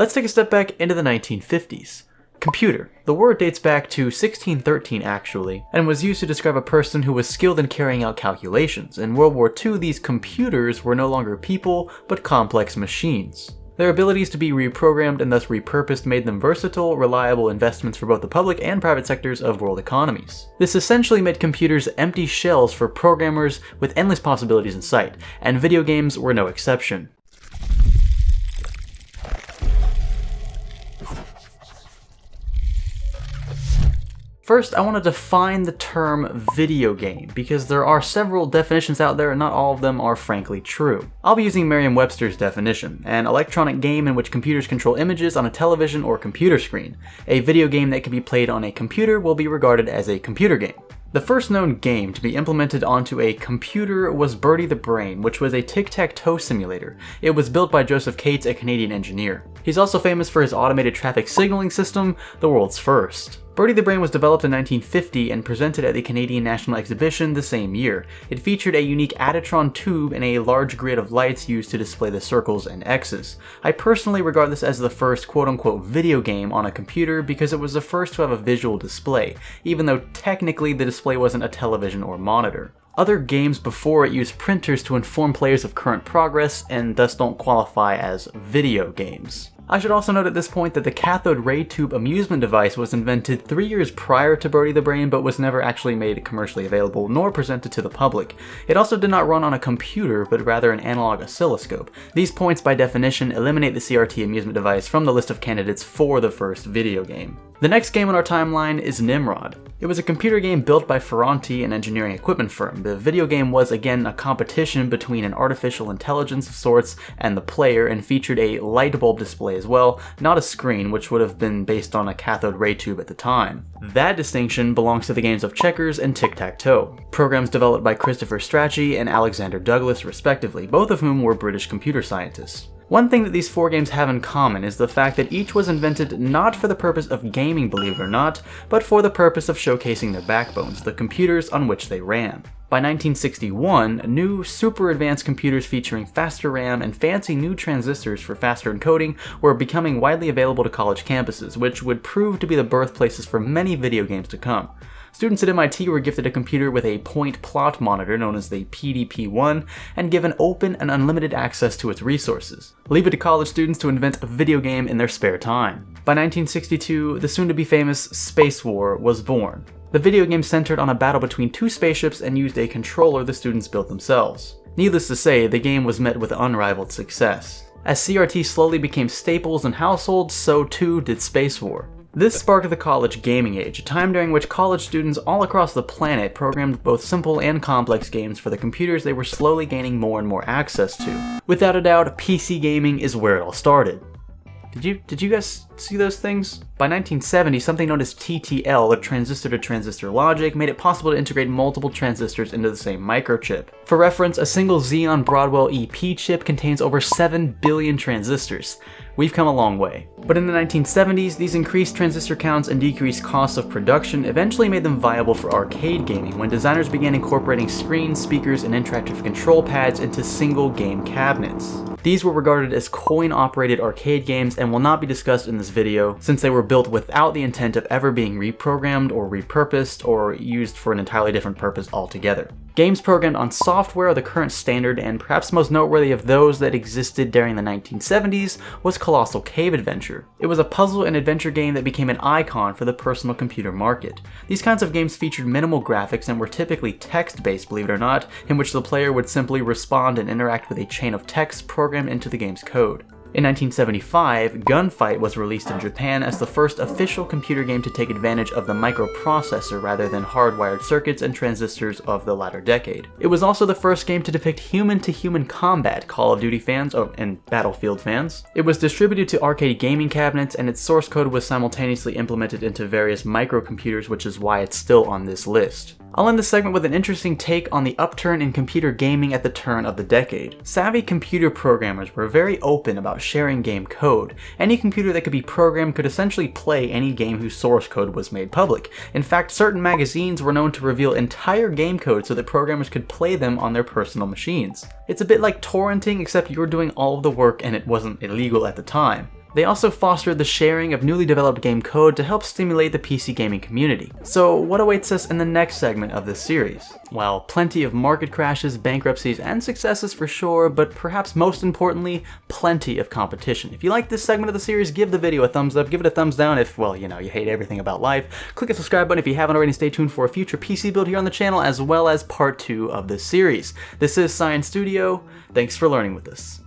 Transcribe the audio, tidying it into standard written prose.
Let's take a step back into the 1950s. Computer. The word dates back to 1613 actually, and was used to describe a person who was skilled in carrying out calculations. In World War II, these computers were no longer people, but complex machines. Their abilities to be reprogrammed and thus repurposed made them versatile, reliable investments for both the public and private sectors of world economies. This essentially made computers empty shells for programmers with endless possibilities in sight, and video games were no exception. First, I want to define the term video game, because there are several definitions out there and not all of them are frankly true. I'll be using Merriam-Webster's definition: an electronic game in which computers control images on a television or computer screen. A video game that can be played on a computer will be regarded as a computer game. The first known game to be implemented onto a computer was Bertie the Brain, which was a Tic Tac Toe simulator. It was built by Joseph Cates, a Canadian engineer. He's also famous for his automated traffic signaling system, the world's first. Bertie the Brain was developed in 1950 and presented at the Canadian National Exhibition the same year. It featured a unique Adatron tube and a large grid of lights used to display the circles and X's. I personally regard this as the first quote-unquote video game on a computer because it was the first to have a visual display, even though technically the display wasn't a television or monitor. Other games before it used printers to inform players of current progress and thus don't qualify as video games. I should also note at this point that the cathode ray tube amusement device was invented 3 years prior to Bertie the Brain but was never actually made commercially available nor presented to the public. It also did not run on a computer but rather an analog oscilloscope. These points by definition eliminate the CRT amusement device from the list of candidates for the first video game. The next game on our timeline is Nimrod. It was a computer game built by Ferranti, an engineering equipment firm. The video game was again a competition between an artificial intelligence of sorts and the player, and featured a light bulb display as well, not a screen, which would have been based on a cathode ray tube at the time. That distinction belongs to the games of Checkers and Tic Tac Toe, programs developed by Christopher Strachey and Alexander Douglas respectively, both of whom were British computer scientists. One thing that these four games have in common is the fact that each was invented not for the purpose of gaming, believe it or not, but for the purpose of showcasing their backbones, the computers on which they ran. By 1961, new super advanced computers featuring faster RAM and fancy new transistors for faster encoding were becoming widely available to college campuses, which would prove to be the birthplaces for many video games to come. Students at MIT were gifted a computer with a point plot monitor known as the PDP-1 and given open and unlimited access to its resources. Leave it to college students to invent a video game in their spare time. By 1962, the soon-to-be famous Space War was born. The video game centered on a battle between two spaceships and used a controller the students built themselves. Needless to say, the game was met with unrivaled success. As CRT slowly became staples in households, so too did Space War. This sparked the college gaming age, a time during which college students all across the planet programmed both simple and complex games for the computers they were slowly gaining more and more access to. Without a doubt, PC gaming is where it all started. Did you guys see those things? By 1970, something known as TTL, or transistor-to-transistor logic, made it possible to integrate multiple transistors into the same microchip. For reference, a single Xeon Broadwell EP chip contains over 7 billion transistors. We've come a long way. But in the 1970s, these increased transistor counts and decreased costs of production eventually made them viable for arcade gaming when designers began incorporating screens, speakers, and interactive control pads into single game cabinets. These were regarded as coin-operated arcade games and will not be discussed in this video since they were built without the intent of ever being reprogrammed or repurposed or used for an entirely different purpose altogether. Games programmed on software are the current standard, and perhaps most noteworthy of those that existed during the 1970s was Colossal Cave Adventure. It was a puzzle and adventure game that became an icon for the personal computer market. These kinds of games featured minimal graphics and were typically text-based, believe it or not, in which the player would simply respond and interact with a chain of text programmed into the game's code. In 1975, Gunfight was released in Japan as the first official computer game to take advantage of the microprocessor rather than hardwired circuits and transistors of the latter decade. It was also the first game to depict human-to-human combat, Call of Duty fans and Battlefield fans. It was distributed to arcade gaming cabinets, and its source code was simultaneously implemented into various microcomputers, which is why it's still on this list. I'll end this segment with an interesting take on the upturn in computer gaming at the turn of the decade. Savvy computer programmers were very open about sharing game code. Any computer that could be programmed could essentially play any game whose source code was made public. In fact, certain magazines were known to reveal entire game code so that programmers could play them on their personal machines. It's a bit like torrenting, except you were doing all of the work and it wasn't illegal at the time. They also fostered the sharing of newly developed game code to help stimulate the PC gaming community. So what awaits us in the next segment of this series? Well, plenty of market crashes, bankruptcies, and successes for sure, but perhaps most importantly, plenty of competition. If you like this segment of the series, give the video a thumbs up, give it a thumbs down if, well, you hate everything about life. Click the subscribe button if you haven't already, and stay tuned for a future PC build here on the channel, as well as part 2 of this series. This is Science Studio. Thanks for learning with us.